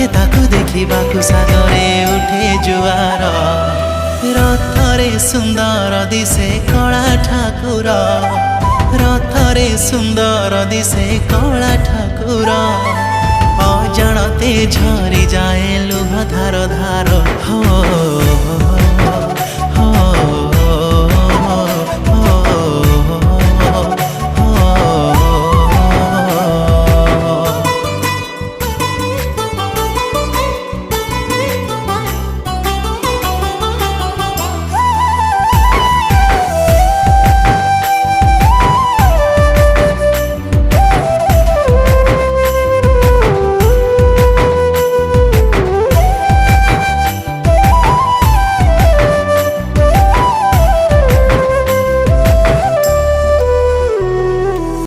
उठे ताकू देखिबाकू सागरे उठे जुआर रथरे सुंदर दिसे कला ठाकुर रथरे सुंदर दिसे कला ठाकुर अजाणते झरी जाए लुह धार धार हो